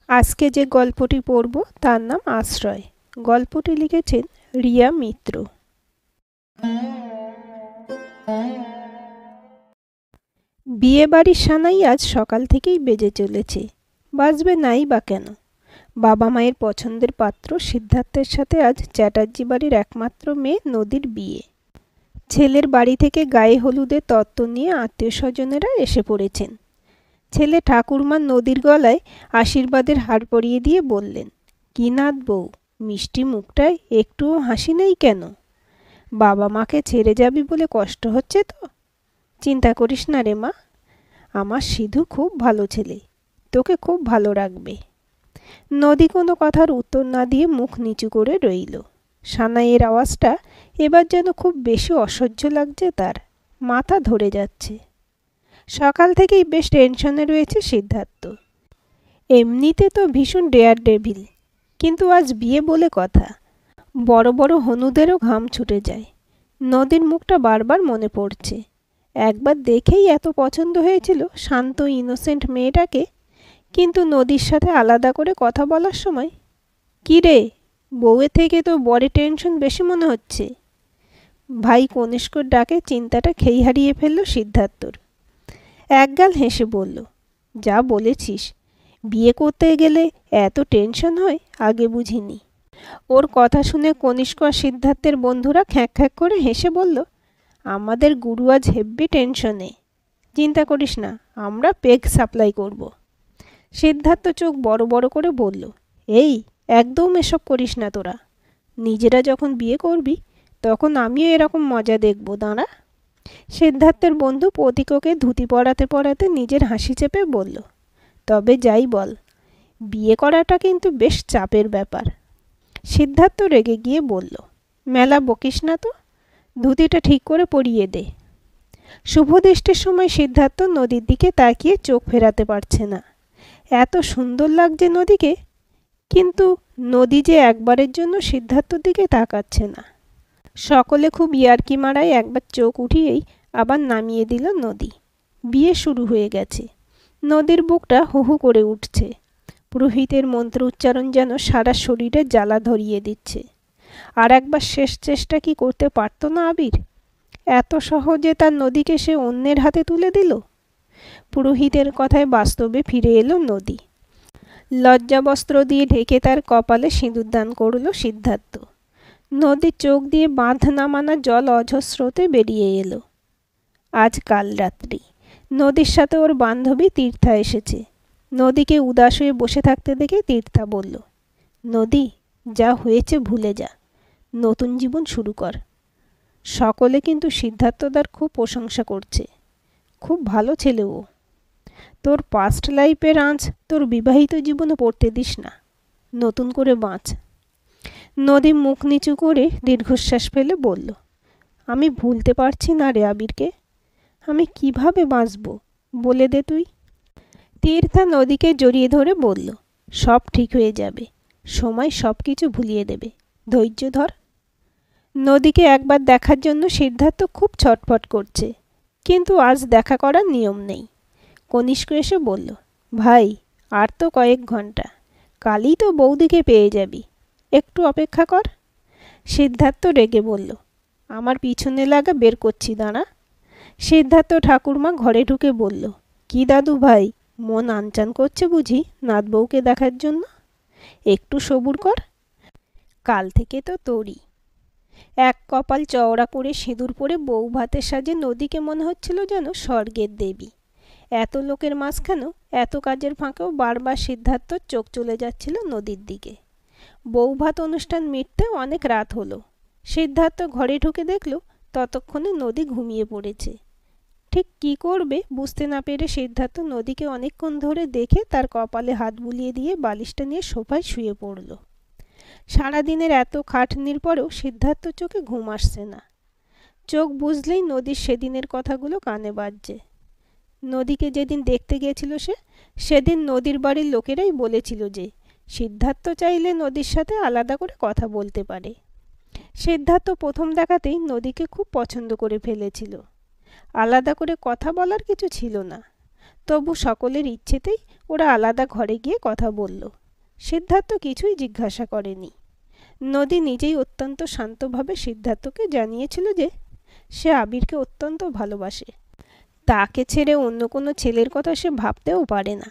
আজকে যে গল্পটি পড়ব তার নাম আশ্রয়। গল্পটি লিখেছেন রিয়া মিত্র। বিয়ে বাড়ির সানাই আজ সকাল থেকেই বেজে চলেছে। বাজবে নাই বা কেন? বাবা মায়ের পছন্দের পাত্র সিদ্ধার্থের সাথে আজ চ্যাটার্জি বাড়ির একমাত্র মেয়ে নদীর বিয়ে। ছেলের বাড়ি থেকে গায়ে হলুদের তত্ত্ব নিয়ে আত্মীয় স্বজনেরা এসে পড়েছেন। ছেলে ঠাকুরমা নদীর গলায় আশীর্বাদের হার পরিয়ে দিয়ে বললেন, কি নাথ বউ, মিষ্টি মুখটায় একটুও হাসি নেই কেন? বাবা মাকে ছেড়ে যাবি বলে কষ্ট হচ্ছে তো? চিন্তা করিস না রে মা, আমার সিধু খুব ভালো ছেলে, তোকে খুব ভালো রাখবে। নদী কোনো কথার উত্তর না দিয়ে মুখ নিচু করে রইল। সানাইয়ের আওয়াজটা এবার যেন খুব বেশি অসহ্য লাগছে তার, মাথা ধরে যাচ্ছে। সকাল থেকেই বেশ টেনশনে রয়েছে সিদ্ধার্থ। এমনিতে তো ভীষণ ডেয়ার ডেভিল, কিন্তু আজ বিয়ে বলে কথা, বড় বড় হনুদেরও ঘাম ছুটে যায়। নদীর মুখটা বারবার মনে পড়ছে। একবার দেখেই এত পছন্দ হয়েছিল শান্ত ইনোসেন্ট মেয়েটাকে, কিন্তু নদীর সাথে আলাদা করে কথা বলার সময়, কী রে, বউয়ের থেকে তো বড় টেনশন বেশি মনে হচ্ছে। ভাই কনিষ্কর ডাকে চিন্তাটা খেই হারিয়ে ফেলল সিদ্ধার্থর। একগাল হেসে বলল, যা বলেছিস, বিয়ে করতে গেলে এত টেনশন হয় আগে বুঝিনি। ওর কথা শুনে কনিষ্ক আর সিদ্ধার্থের বন্ধুরা খ্যাঁক খ্যাঁক করে হেসে বলল, আমাদের গুরু আজ হেব্বি টেনশনে। চিন্তা করিস না, আমরা পেগ সাপ্লাই করব। সিদ্ধার্থ চোখ বড় বড় করে বলল, এই একদম এসব করিস না তোরা। নিজেরা যখন বিয়ে করবি তখন আমিও এরকম মজা দেখব, দাঁড়া। সিদ্ধার্থের বন্ধু প্রতীককে ধুতি পরাতে পরাতে নিজের হাসি চেপে বলল, তবে যাই বল, বিয়ে করাটা কিন্তু বেশ চাপের ব্যাপার। সিদ্ধার্থ রেগে গিয়ে বলল, মেলা বকিস না তো, ধুতিটা ঠিক করে পরিয়ে দে। শুভদৃষ্টির সময় সিদ্ধার্থ নদীর দিকে তাকিয়ে চোখ ফেরাতে পারছে না। এত সুন্দর লাগছে নদীকে, কিন্তু নদী যে একবারের জন্য সিদ্ধার্থর দিকে তাকাচ্ছে না। সকলে খুব ইয়ার্কি মারায় একবার চোখ উঠিয়েই আবার নামিয়ে দিল নদী। বিয়ে শুরু হয়ে গেছে। নদীর বুকটা হু হু করে উঠছে। পুরোহিতের মন্ত্র উচ্চারণ যেন সারা শরীরে জ্বালা ধরিয়ে দিচ্ছে। আর একবার শেষ চেষ্টা কি করতে পারত না আবির? এত সহজে তার নদীকে সে অন্যের হাতে তুলে দিল। পুরোহিতের কথায় বাস্তবে ফিরে এলো নদী। লজ্জাবস্ত্র দিয়ে ঢেকে তার কপালে সিঁদুর দান করল সিদ্ধার্থ। নদীর চোখ দিয়ে বাঁধ নামানা জল অজস্রোতে বেরিয়ে এলো। আজ কাল রাত্রি নদীর সাথে ওর বান্ধবী তীর্থা এসেছে। নদীকে উদাস হয়ে বসে থাকতে দেখে তীর্থা বলল, নদী, যা হয়েছে ভুলে যা, নতুন জীবন শুরু কর। সকলে কিন্তু সিদ্ধার্থদার খুব প্রশংসা করছে, খুব ভালো ছেলে ও। তোর পাস্ট লাইফের আঁচ তোর বিবাহিত জীবনে পড়তে দিস না, নতুন করে বাঁচ। নদী মুখ নিচু করে দীর্ঘশ্বাস ফেলে বলল, আমি ভুলতে পারছি না রে আবিরকে। আমি কিভাবে বাঁচব, বলে দে তুই। তীর্থা নদীকে জড়িয়ে ধরে বলল, সব ঠিক হয়ে যাবে, সময় সব কিছু ভুলিয়ে দেবে, ধৈর্য ধর। নদীকে একবার দেখার জন্য সিদ্ধার্থ খুব ছটফট করছে, কিন্তু আজ দেখা করার নিয়ম নেই। কনিষ্ক এসে বলল, ভাই, আর তো কয়েক ঘন্টা, কালই তো বৌদিকে পেয়ে যাবি, একটু অপেক্ষা কর। সিদ্ধার্থ রেগে বলল, আমার পিছনে লাগা বের করছি, দাঁড়া। সিদ্ধার্থ ঠাকুরমা ঘরে ঢুকে বলল, কি দাদু ভাই, মন আনচান করছে বুঝি নাত বউকে দেখার জন্য? একটু সবুর কর, কাল থেকে তো তোরই। এক কপাল চওড়া করে সিঁদুর পরে বউ ভাতের সাজে নদীকে মনে হচ্ছিল যেন স্বর্গের দেবী। এত লোকের মাঝখানেও এত কাজের ফাঁকেও বারবার সিদ্ধার্থর চোখ চলে যাচ্ছিল নদীর দিকে। বউ ভাত অনুষ্ঠান মিটতে অনেক রাত হলো। সিদ্ধার্থ ঘরে ঢুকে দেখল ততক্ষণে নদী ঘুমিয়ে পড়েছে। ঠিক কী করবে বুঝতে না পেরে সিদ্ধার্থ নদীকে অনেকক্ষণ ধরে দেখে তার কপালে হাত বুলিয়ে দিয়ে বালিশটা নিয়ে সোফায় শুয়ে পড়ল। সারাদিনের এত খাটনির পরেও সিদ্ধার্থ চোখে ঘুম আসছে না। চোখ বুঝলেই নদীর সেদিনের কথাগুলো কানে বাজছে। নদীকে যেদিন দেখতে গিয়েছিল সেদিন নদীর বাড়ির লোকেরাই বলেছিল যে সিদ্ধার্থ চাইলে নদীর সাথে আলাদা করে কথা বলতে পারে। সিদ্ধার্থ প্রথম দেখাতেই নদীকে খুব পছন্দ করে ফেলেছিল। আলাদা করে কথা বলার কিছু ছিল না, তবু সকলের ইচ্ছেতেই ওরা আলাদা ঘরে গিয়ে কথা বলল। সিদ্ধার্থ কিছুই জিজ্ঞাসা করেনি। নদী নিজেই অত্যন্ত শান্তভাবে সিদ্ধার্থকে জানিয়েছিল যে সে আবিরকে অত্যন্ত ভালোবাসে। তাকে ছেড়ে অন্য কোনো ছেলের কথা সে ভাবতেও পারে না।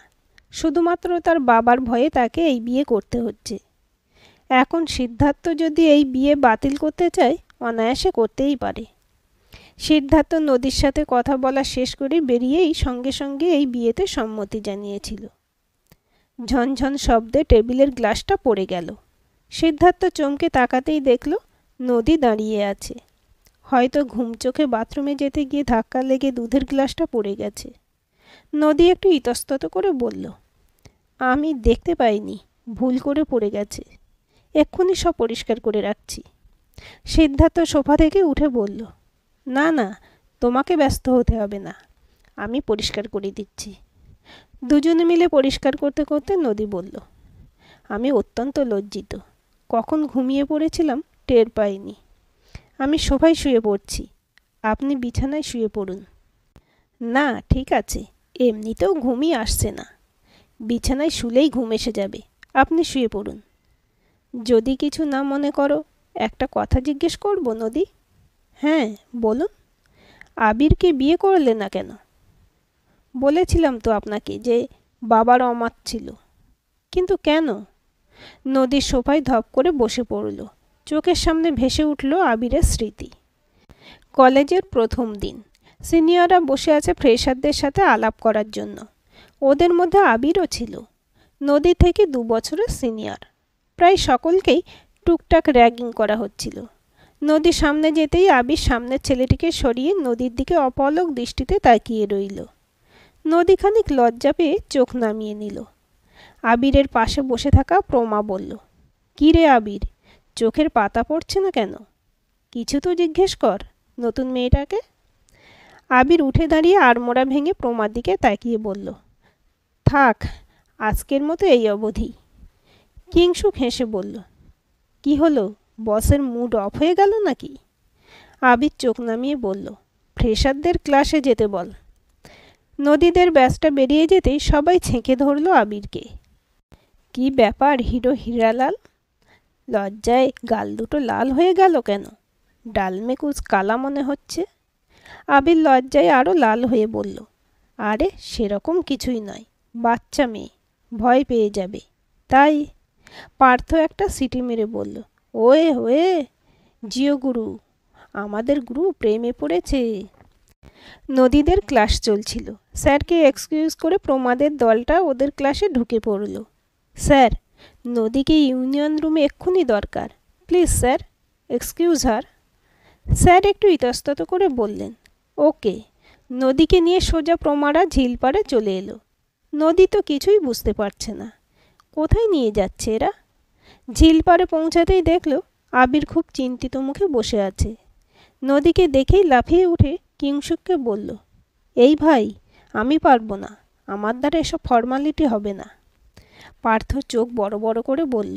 শুধুমাত্র তার বাবার ভয়ে তাকে এই বিয়ে করতে হচ্ছে। এখন সিদ্ধার্থ যদি এই বিয়ে বাতিল করতে চায়, অনায়াসে করতেই পারে। সিদ্ধার্থ নদীর সাথে কথা বলা শেষ করে বেরিয়েই সঙ্গে সঙ্গে এই বিয়েতে সম্মতি জানিয়েছিল। ঝনঝন শব্দে টেবিলের গ্লাসটা পড়ে গেল। সিদ্ধার্থ চমকে তাকাতেই দেখল নদী দাঁড়িয়ে আছে। হয়তো ঘুম চোখে বাথরুমে যেতে গিয়ে ধাক্কা লেগে দুধের গ্লাসটা পড়ে গেছে। নদী একটু ইতস্তত করে বলল, আমি দেখতে পাইনি, ভুল করে পড়ে গেছে, এক্ষুনি সব পরিষ্কার করে রাখছি। সিদ্ধার্থ সোফা থেকে উঠে বলল, না না, তোমাকে ব্যস্ত হতে হবে না, আমি পরিষ্কার করে দিচ্ছি। দুজনে মিলে পরিষ্কার করতে করতে নদী বলল, আমি অত্যন্ত লজ্জিত, কখন ঘুমিয়ে পড়েছিলাম টের পাইনি। আমি সোফায় শুয়ে পড়ছি, আপনি বিছানায় শুয়ে পড়ুন। না ঠিক আছে, এমনিতেও ঘুমই আসছে না, বিছানায় শুলেই ঘুম এসে যাবে, আপনি শুয়ে পড়ুন। যদি কিছু না মনে করো একটা কথা জিজ্ঞেস করব নদী? হ্যাঁ বলুন। আবিরকে বিয়ে করলে না কেন? বলেছিলাম তো আপনাকে যে বাবার অমত ছিল। কিন্তু কেন? নদীর সোফায় ধপ করে বসে পড়ল। চোখের সামনে ভেসে উঠল আবিরের স্মৃতি। কলেজের প্রথম দিন, সিনিয়ররা বসে আছে ফ্রেশারদের সাথে আলাপ করার জন্য। ওদের মধ্যে আবিরও ছিল। নদী থেকে 2 বছরের সিনিয়র। প্রায় সকলকেই টুকটাক র্যাগিং করা হচ্ছিল। নদীর সামনে যেতেই আবির সামনের ছেলেটিকে সরিয়ে নদীর দিকে অপলক দৃষ্টিতে তাকিয়ে রইল। নদী খানিক লজ্জা পেয়ে চোখ নামিয়ে নিল। আবিরের পাশে বসে থাকা প্রমা বলল, কী রে আবির, চোখের পাতা পড়ছে না কেন? কিছু তো জিজ্ঞেস কর নতুন মেয়েটাকে। আবির উঠে দাঁড়িয়ে আড়মোড়া ভেঙে প্রমার দিকে তাকিয়ে বলল, থাক, আজকের মতো এই অবধি। কিংসুক হেসে বলল, কি হলো, বসের মুড অফ হয়ে গেল নাকি? আবির চোখ নামিয়ে বলল, ফ্রেশারদের ক্লাসে যেতে বল। নদীদের ব্যাসটা বেরিয়ে যেতেই সবাই ছেঁকে ধরল আবিরকে। কি ব্যাপার হিরো হীরালাল, লজ্জায় গাল দুটো লাল হয়ে গেল কেন? ডালমে কুচ কালা মনে হচ্ছে। আবির লজ্জায় আরও লাল হয়ে বলল, আরে সেরকম কিছুই নয়, বাচ্চা মেয়ে, ভয় পেয়ে যাবে তাই। পার্থ একটা সিটি মেরে বলল, ওয়ে ওয়ে, জিও গুরু, আমাদের গুরু প্রেমে পড়েছে। নদীদের ক্লাস চলছিল। স্যারকে এক্সকিউজ করে প্রমাদের দলটা ওদের ক্লাসে ঢুকে পড়ল। স্যার, নদীকে ইউনিয়ন রুমে এক্ষুনি দরকার, please sir, excuse her. Sir একটু ইতস্তত করে বললেন, ওকে। নদীকে নিয়ে সোজা প্রমারা ঝিলপাড়ে চলে এলো। নদী তো কিছুই বুঝতে পারছে না, কোথায় নিয়ে যাচ্ছে এরা। ঝিলপাড়ে পৌঁছাতেই দেখল আবির খুব চিন্তিত মুখে বসে আছে। নদীকে দেখেই লাফিয়ে উঠে কিংসুককে বলল, এই ভাই, আমি পারবো না, আমার দ্বারা এসব ফর্মালিটি হবে না। পার্থ চোখ বড় বড় করে বলল,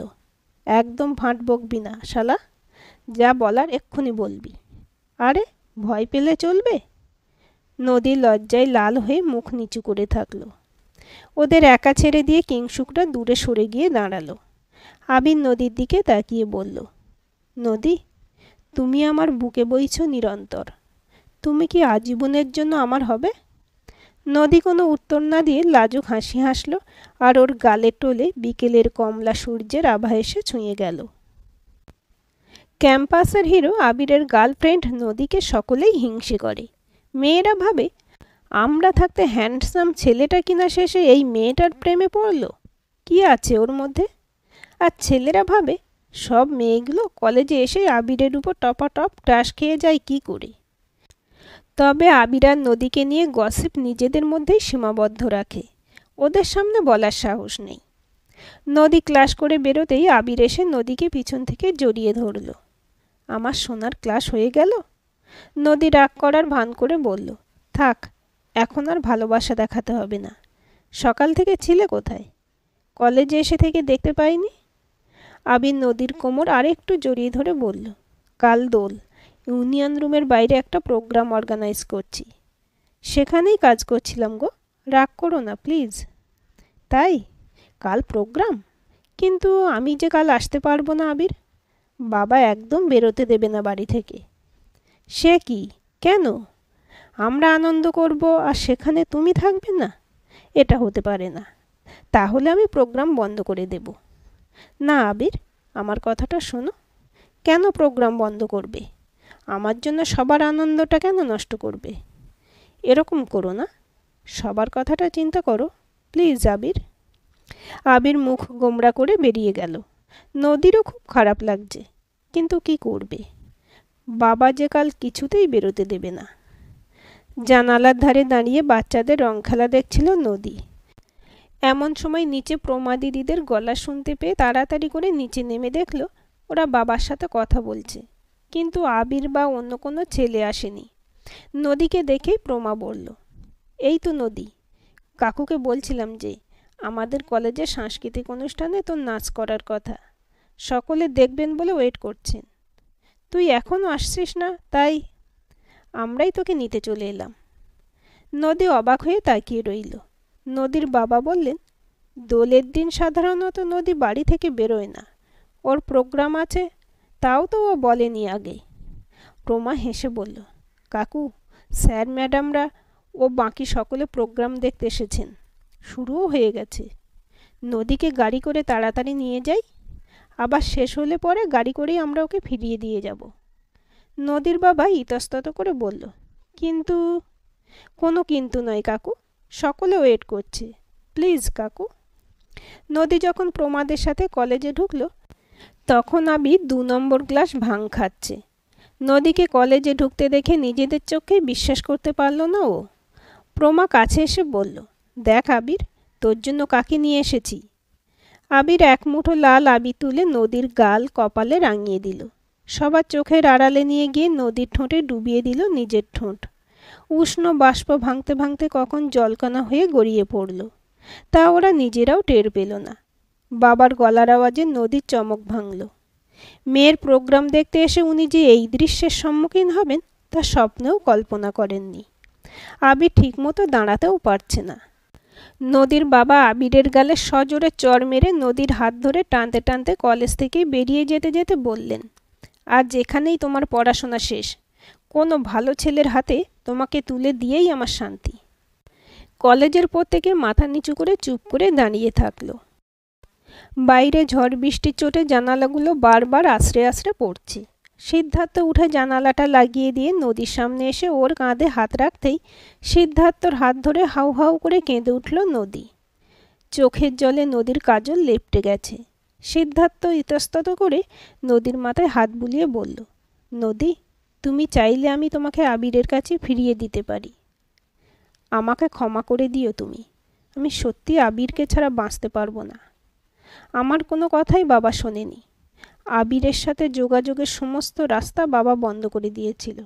একদম ভাঁট বকবি না শালা, যা বলার এক্ষুনি বলবি। আরে ভয় পেলে চলবে? নদী লজ্জায় লাল হয়ে মুখ নিচু করে থাকলো। ওদের একা ছেড়ে দিয়ে কিংসুকরা দূরে সরে গিয়ে দাঁড়ালো। আবির নদীর দিকে তাকিয়ে বলল, নদী, তুমি আমার বুকে বইছ নিরন্তর, তুমি কি আজীবনের জন্য আমার হবে? নদী কোনো উত্তর না দিয়ে লাজুক হাসি হাসল, আর ওর গালে টোলে বিকেলের কমলা সূর্যের আভা এসে ছুঁয়ে গেল। ক্যাম্পাসের হিরো আবিরের গার্লফ্রেন্ড নদীকে সকলেই হিংসে করে। মেয়েরা ভাবে, আমরা থাকতে হ্যান্ডসাম ছেলেটা কিনা শেষে এই মেয়েটার প্রেমে পড়ল, কি আছে ওর মধ্যে। আর ছেলেরা ভাবে, সব মেয়েগুলো কলেজে এসে আবিরের উপর টপাটপ ক্রাশ খেয়ে যায় কি করে। তবে আবির আর নদীকে নিয়ে গসিপ নিজেদের মধ্যেই সীমাবদ্ধ রাখে, ওদের সামনে বলার সাহস নেই। নদী ক্লাস করে বেরোতেই আবির এসে নদীকে পিছন থেকে জড়িয়ে ধরল। আমার সোনার ক্লাস হয়ে গেল? নদী রাগ করার ভান করে বলল, থাক, এখন আর ভালোবাসা দেখাতে হবে না। সকাল থেকে ছিলে কোথায়? কলেজে এসে থেকে দেখতে পাইনি। আবির নদীর কোমর আরেকটু জড়িয়ে ধরে বলল, কাল দোল, ইউনিয়ন রুমের বাইরে একটা প্রোগ্রাম অর্গানাইজ করছি, সেখানেই কাজ করছিলাম গো, রাগ করো না প্লিজ। তাই? কাল প্রোগ্রাম? কিন্তু আমি যে কাল আসতে পারবো না আবির। বাবা একদম বেরোতে দেবে না বাড়ি থেকে। সে কি? কেন? আমরা আনন্দ করব আর সেখানে তুমি থাকবে না? এটা হতে পারে না। তাহলে আমি প্রোগ্রাম বন্ধ করে দেব। না আবির, আমার কথাটা শোনো। কেন প্রোগ্রাম বন্ধ করবে? আমার জন্য সবার আনন্দটা কেন নষ্ট করবে? এরকম করো না। সবার কথাটা চিন্তা করো প্লিজ আবির। আবির মুখ গোমড়া করে বেরিয়ে গেল। নদীরও খুব খারাপ লাগছে, কিন্তু কি করবে? বাবা যে কাল কিছুতেই বেরোতে দেবে না। জানালার ধারে দাঁড়িয়ে বাচ্চাদের রং খেলা দেখছিল নদী। এমন সময় নিচে প্রমা দিদিদের গলা শুনতে পেয়ে তাড়াতাড়ি করে নিচে নেমে দেখল ওরা বাবার সাথে কথা বলছে, কিন্তু আবির বা অন্য কোনো ছেলে আসেনি। নদীকে দেখেই প্রমা বলল, এই তো নদী, কাকুকে বলছিলাম যে আমাদের কলেজে সাংস্কৃতিক অনুষ্ঠানে তোর নাচ করার কথা, সকলে দেখবেন বলে ওয়েট করছেন। তুই এখনও আসছিস না, তাই আমরাই তোকে নিতে চলে এলাম। নদী অবাক হয়ে তাকিয়ে রইল। নদীর বাবা বললেন, দোলের দিন সাধারণত নদী বাড়ি থেকে বেরোয় না, ওর প্রোগ্রাম আছে, তাও তো ও বলেনি আগে। প্রমা হেসে বলল, কাকু, স্যার ম্যাডামরা ও বাকি সকলে প্রোগ্রাম দেখতে এসেছেন, শুরুও হয়ে গেছে। নদীকে গাড়ি করে তাড়াতাড়ি নিয়ে যাই, আবার শেষ হলে পরে গাড়ি করেই আমরা ওকে ফিরিয়ে দিয়ে যাব। নদীর বাবা ইতস্তত করে বলল, কিন্তু? কোনো কিন্তু নয় কাকু, সকলে ওয়েট করছে, প্লিজ কাকু। নদী যখন প্রমাদের সাথে কলেজে ঢুকলো তখন আবির 2 নম্বর গ্লাস ভাং খাচ্ছে। নদীকে কলেজে ঢুকতে দেখে নিজেদের চোখে বিশ্বাস করতে পারল না ও। প্রমা কাছে এসে বলল, দেখ আবির, তোর জন্য কাকে নিয়ে এসেছি। আবির এক মুঠো লাল আবির তুলে নদীর গাল কপালে রাঙিয়ে দিল। সবার চোখের আড়ালে নিয়ে গিয়ে নদীর ঠোঁটে ডুবিয়ে দিল নিজের ঠোঁট। উষ্ণ বাষ্প ভাঙতে ভাঙতে কখন জলকানা হয়ে গড়িয়ে পড়ল, তা ওরা নিজেরাও টের পেল না। বাবার গলার আওয়াজে নদীর চমক ভাঙল। মেয়ের প্রোগ্রাম দেখতে এসে উনি যে এই দৃশ্যের সম্মুখীন হবেন তা স্বপ্নেও কল্পনা করেননি। আবির ঠিকমতো দাঁড়াতেও পারছে না। নদীর বাবা আবিরের গালে সজোরে চড় মেরে নদীর হাত ধরে টানতে টানতে কলেজ থেকে বেরিয়ে যেতে যেতে বললেন, আর যেখানেই তোমার পড়াশোনা শেষ, কোনো ভালো ছেলের হাতে তোমাকে তুলে দিয়েই আমার শান্তি। কলেজের প্রত্যেকে মাথা নিচু করে চুপ করে দাঁড়িয়ে থাকলো। বাইরে ঝড় বৃষ্টির চোটে জানালাগুলো বারবার আছড়ে আছড়ে পড়ছে। সিদ্ধার্থ উঠে জানালাটা লাগিয়ে দিয়ে নদীর সামনে এসে ওর কাঁধে হাত রাখতেই সিদ্ধার্থর হাত ধরে হাউ হাউ করে কেঁদে উঠল নদী। চোখের জলে নদীর কাজল লেপটে গেছে। সিদ্ধার্থ ইতস্তত করে নদীর মাথায় হাত বুলিয়ে বলল, নদী, তুমি চাইলে আমি তোমাকে আবিরের কাছে ফিরিয়ে দিতে পারি। আমাকে ক্ষমা করে দিও তুমি, আমি সত্যি আবিরকে ছাড়া বাঁচতে পারবো না। আমার কোনো কথাই বাবা শোনেনি। আবিরের সাথে যোগাযোগের সমস্ত রাস্তা বাবা বন্ধ করে দিয়েছিল।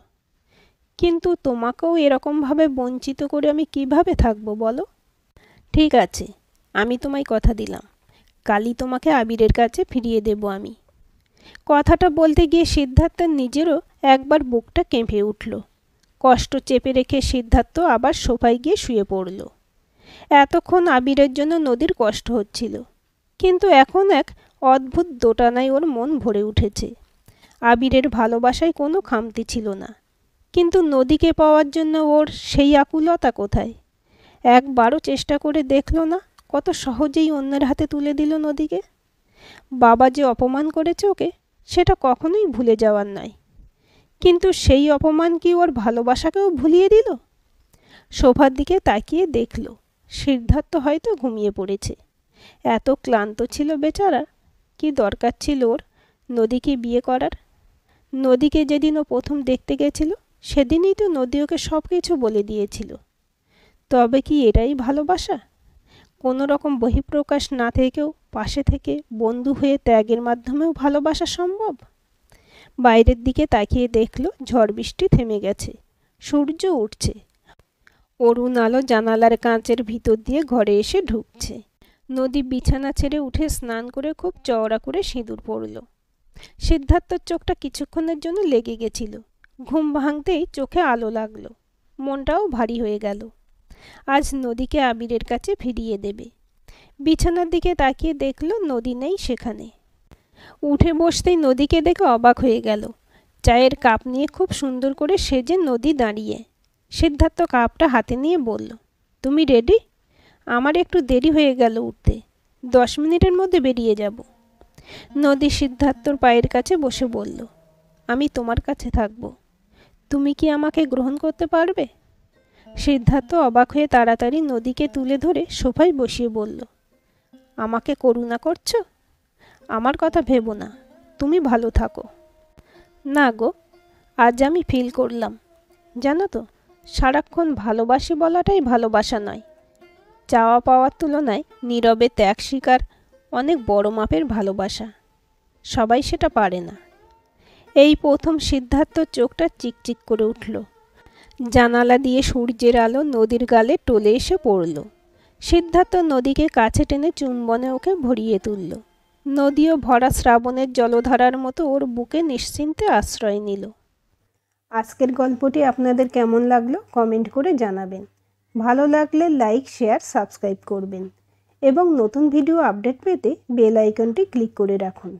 কিন্তু তোমাকেও এরকমভাবে বঞ্চিত করে আমি কিভাবে থাকবো বলো? ঠিক আছে, আমি তোমায় কথা দিলাম, কালই তোমাকে আবিরের কাছে ফিরিয়ে দেব আমি। কথাটা বলতে গিয়ে সিদ্ধার্থের নিজেরও একবার বুকটা কেঁপে উঠল। কষ্ট চেপে রেখে সিদ্ধার্থ আবার সোফায় গিয়ে শুয়ে পড়ল। এতক্ষণ আবিরের জন্য নদীর কষ্ট হচ্ছিল, কিন্তু এখন এক অদ্ভুত দোটানায় ওর মন ভরে উঠেছে। আবিরের ভালোবাসায় কোনো খামতি ছিল না, কিন্তু নদীকে পাওয়ার জন্য ওর সেই আকুলতা কোথায়? একবারও চেষ্টা করে দেখল না কত সহজেই অন্যের হাতে তুলে দিল নদীকে। বাবা যে অপমান করেছে ওকে, সেটা কখনোই ভুলে যাওয়ার নয়, কিন্তু সেই অপমান কি ওর ভালোবাসাকেও ভুলিয়ে দিল? শোভার দিকে তাকিয়ে দেখল সিদ্ধার্থ হয়তো ঘুমিয়ে পড়েছে। এত ক্লান্ত ছিল বেচারা। কি দরকার ছিল ওর নদীকে বিয়ে করার? নদীকে যেদিন ও প্রথম দেখতে গেছিল সেদিনই তো নদী ওকে সব কিছু বলে দিয়েছিল। তবে কি এটাই ভালোবাসা? কোনো রকম বহিঃপ্রকাশ না থেকেও পাশে থেকে বন্ধু হয়ে ত্যাগের মাধ্যমেও ভালোবাসা সম্ভব? বাইরের দিকে তাকিয়ে দেখল ঝড় বৃষ্টি থেমে গেছে, সূর্য উঠছে। অরুণ আলো জানালার কাঁচের ভিতর দিয়ে ঘরে এসে ঢুকছে। নদী বিছানা ছেড়ে উঠে স্নান করে খুব চওড়া করে সিঁদুর পরল। সিদ্ধার্থর চোখটা কিছুক্ষণের জন্য লেগে গেছিল। ঘুম ভাঙতেই চোখে আলো লাগলো, মনটাও ভারী হয়ে গেল। আজ নদীকে আবিরের কাছে ফিরিয়ে দেবে। বিছানার দিকে তাকিয়ে দেখল নদী নেই সেখানে। উঠে বসতেই নদীকে দেখে অবাক হয়ে গেল। চায়ের কাপ নিয়ে খুব সুন্দর করে সেজে নদী দাঁড়িয়ে। সিদ্ধার্থ কাপটা হাতে নিয়ে বলল, তুমি রেডি? আমার একটু দেরি হয়ে গেল উঠতে, 10 মিনিটের মধ্যে বেরিয়ে যাব। নদী সিদ্ধার্থর পায়ের কাছে বসে বলল, আমি তোমার কাছে থাকব, তুমি কি আমাকে গ্রহণ করতে পারবে? সিদ্ধার্থ অবাক হয়ে তাড়াতাড়ি নদীকে তুলে ধরে সোফায় বসিয়ে বলল, আমাকে করুণা করছো? আমার কথা ভেবো না, তুমি ভালো থাকো। না গো, আজ আমি ফিল করলাম, জানো তো, সারাক্ষণ ভালোবাসি বলাটাই ভালোবাসা নয়। চাওয়া পাওয়ার তুলনায় নীরবে ত্যাগ স্বীকার অনেক বড় মাপের ভালোবাসা। সবাই সেটা পারে না। এই প্রথম সিদ্ধার্থর চোখটা চিকচিক করে উঠল। জানালা দিয়ে সূর্যের আলো নদীর গালে টলে এসে পড়ল। সিদ্ধার্থ নদীকে কাছে টেনে চুম্বনে ওকে ভরিয়ে তুলল। নদীও ভরা শ্রাবণের জলধারার মতো ওর বুকে নিশ্চিন্তে আশ্রয় নিল। আজকের গল্পটি আপনাদের কেমন লাগলো কমেন্ট করে জানাবেন। ভালো লাগলে লাইক, শেয়ার, সাবস্ক্রাইব করবেন এবং নতুন ভিডিও আপডেট পেতে বেল আইকনটি ক্লিক করে রাখুন।